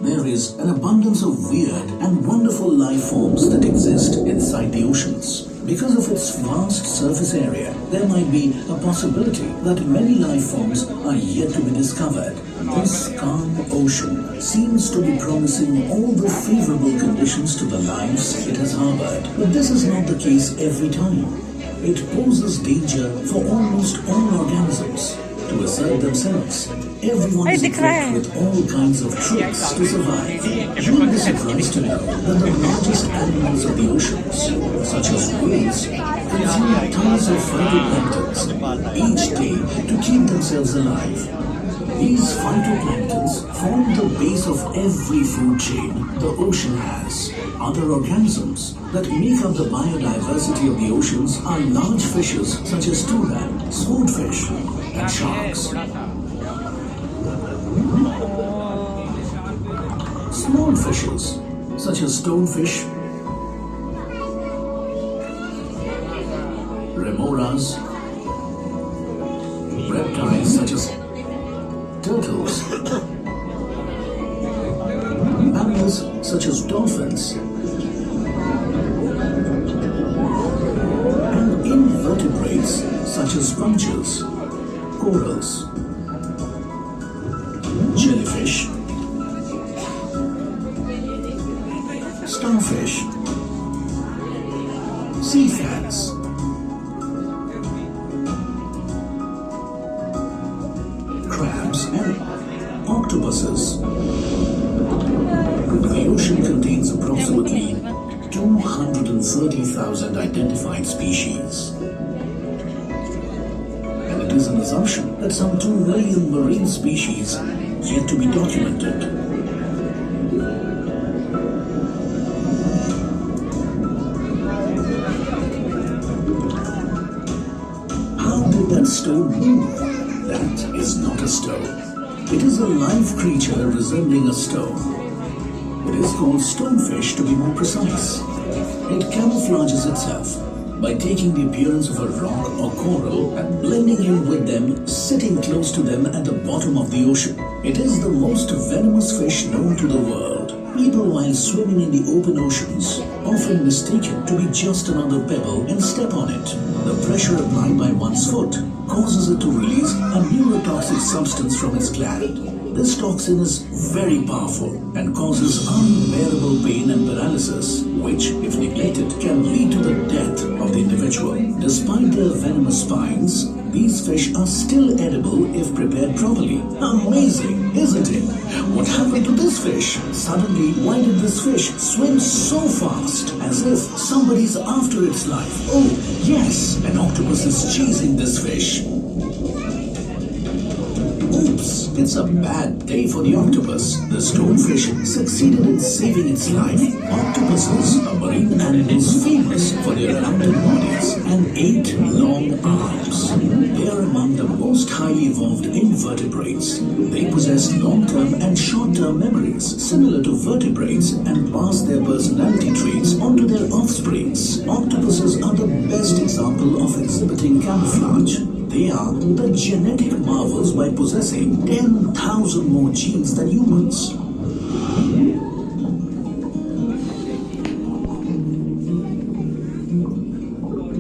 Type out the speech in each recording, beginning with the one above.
There is an abundance of weird and wonderful life forms that exist inside the oceans. Because of its vast surface area, there might be a possibility that many life forms are yet to be discovered. This calm ocean seems to be promising all the favorable conditions to the lives it has harbored. But this is not the case every time. It poses danger for almost all organisms to assert themselves. Everyone is equipped with all kinds of tricks to survive. You will be surprised to know that the largest animals of the oceans, such as whales, consume tons of phytoplanktons each day to keep themselves alive. These phytoplanktons form the base of every food chain the ocean has. Other organisms that make up the biodiversity of the oceans are large fishes such as tuna, swordfish, and sharks. Small fishes such as stonefish, remoras, reptiles such as turtles, mammals such as dolphins, and invertebrates such as sponges, corals, jellyfish, starfish, sea fans, crabs and octopuses. The ocean contains approximately 230,000 identified species. And it is an assumption that some 2 million marine species yet to be documented. That stone move? That is not a stone. It is a live creature resembling a stone. It is called stonefish to be more precise. It camouflages itself by taking the appearance of a rock or coral and blending in with them, sitting close to them at the bottom of the ocean. It is the most venomous fish known to the world. People, while swimming in the open oceans, often mistake it to be just another pebble and step on it. The pressure applied by one's foot causes it to release a neurotoxic substance from its gland. This toxin is very powerful and causes unbearable pain and paralysis, which, if neglected, can lead to the death of the individual. Despite their venomous spines, these fish are still edible if prepared properly. Amazing, isn't it? What happened to this fish? Suddenly, why did this fish swim so fast, as if somebody's after its life? Oh, yes, an octopus is chasing this fish. Oops, it's a bad day for the octopus. The stonefish succeeded in saving its life. Octopuses are marine animals famous for their rounded bodies and 8 long arms. They are among the most highly evolved invertebrates. They possess long-term and short-term memories similar to vertebrates and pass their personality traits onto their offsprings. Octopuses are the best example of exhibiting camouflage. They are the genetic marvels by possessing 10,000 more genes than humans.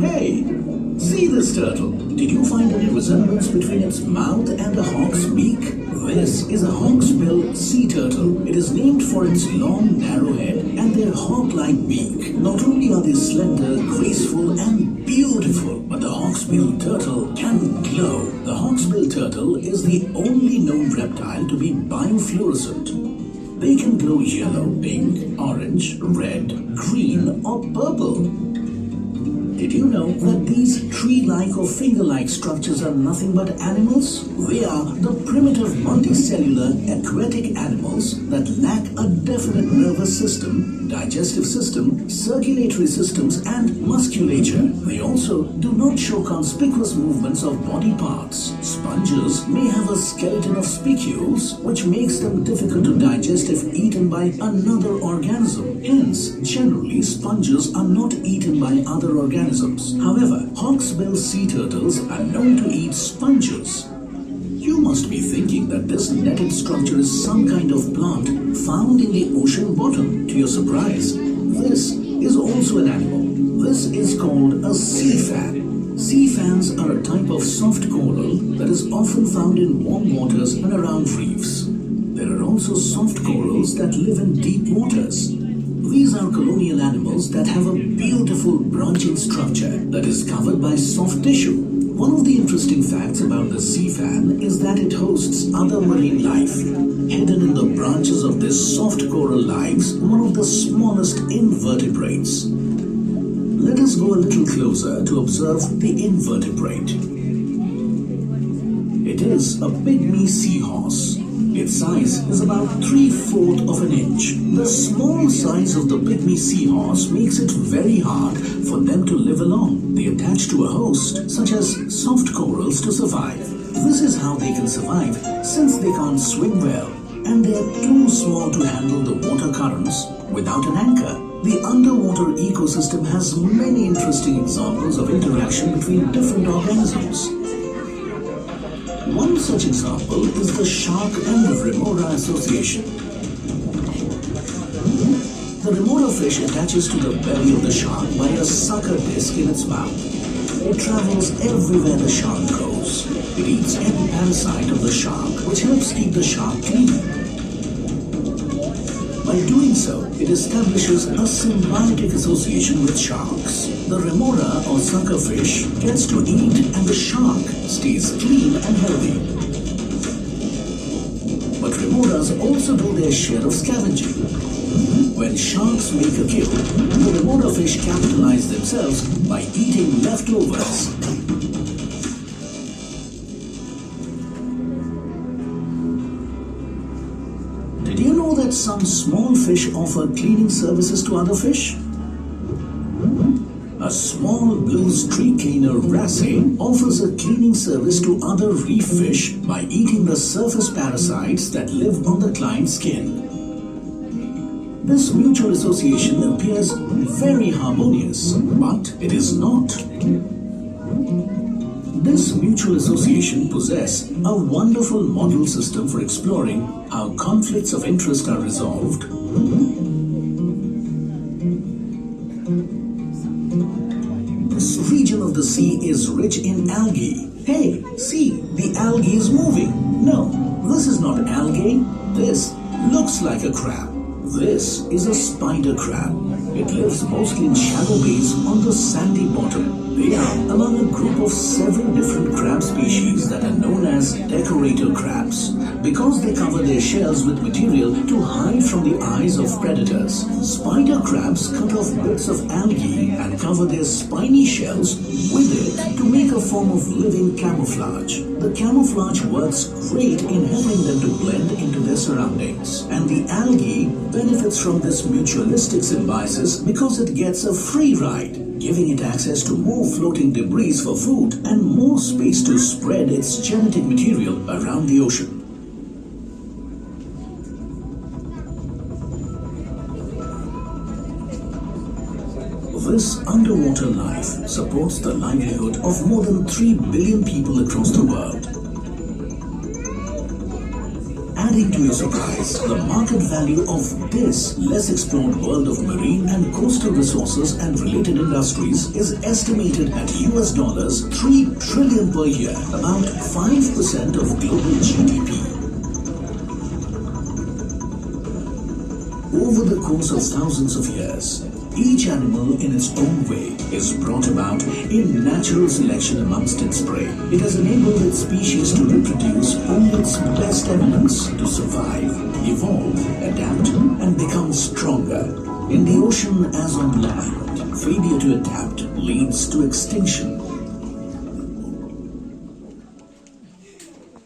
Hey, see this turtle? Did you find any resemblance between its mouth and the hawk's beak? This is a hawksbill sea turtle. It is named for its long, narrow head and their hawk-like beak. Not only are they slender, graceful, and beautiful, but the hawksbill turtle can glow. The hawksbill turtle is the only known reptile to be biofluorescent. They can glow yellow, pink, orange, red, green, or purple. Did you know that these tree-like or finger-like structures are nothing but animals? They are the primitive multicellular aquatic animals that lack a definite nervous system, digestive system, circulatory systems, and musculature. They also do not show conspicuous movements of body parts. Sponges may have a skeleton of spicules, which makes them difficult to digest if eaten by another organism. Hence, generally, sponges are not eaten by other organisms organisms. However, hawksbill sea turtles are known to eat sponges. You must be thinking that this netted structure is some kind of plant found in the ocean bottom. To your surprise, this is also an animal. This is called a sea fan. Sea fans are a type of soft coral that is often found in warm waters and around reefs. There are also soft corals that live in deep waters. These are colonial animals that have a beautiful branching structure that is covered by soft tissue. One of the interesting facts about the sea fan is that it hosts other marine life. Hidden in the branches of this soft coral lives one of the smallest invertebrates. Let us go a little closer to observe the invertebrate. It is a pygmy seahorse. Its size is about 3/4 of an inch. The small size of the pygmy seahorse makes it very hard for them to live alone. They attach to a host, such as soft corals, to survive. This is how they can survive since they can't swim well and they are too small to handle the water currents without an anchor. The underwater ecosystem has many interesting examples of interaction between different organisms. One such example is the shark and remora association. The remora fish attaches to the belly of the shark by a sucker disc in its mouth. It travels everywhere the shark goes. It eats any parasite of the shark, which helps keep the shark clean. By doing so, it establishes a symbiotic association with sharks. The remora or sucker fish gets to eat and the shark stays clean and healthy. But remoras also do their share of scavenging. When sharks make a kill, the remora fish capitalize themselves by eating leftovers. Did you know that some small fish offer cleaning services to other fish? A small blue streak cleaner wrasse offers a cleaning service to other reef fish by eating the surface parasites that live on the client's skin. This mutual association appears very harmonious, but it is not. This mutual association possesses a wonderful model system for exploring how conflicts of interest are resolved. This region of the sea is rich in algae. Hey, see, the algae is moving. No, this is not algae. This looks like a crab. This is a spider crab. It lives mostly in shallow bays on the sandy bottom. They are among a group of several different crab species that are known as decorator crabs because they cover their shells with material to hide from the eyes of predators. Spider crabs cut off bits of algae and cover their spiny shells with it to make a form of living camouflage. The camouflage works great in helping them to blend into their surroundings, and the algae benefits from this mutualistic symbiosis because it gets a free ride, giving it access to more floating debris for food and more space to spread its genetic material around the ocean. This underwater life supports the livelihood of more than 3 billion people across the world. Adding to your surprise, the market value of this less explored world of marine and coastal resources and related industries is estimated at $3 trillion per year, about 5% of global GDP. Over the course of thousands of years, each animal in its own way is brought about in natural selection amongst its prey. It has enabled its species to reproduce on its best evidence to survive, evolve, adapt, and become stronger. In the ocean as on land, failure to adapt leads to extinction.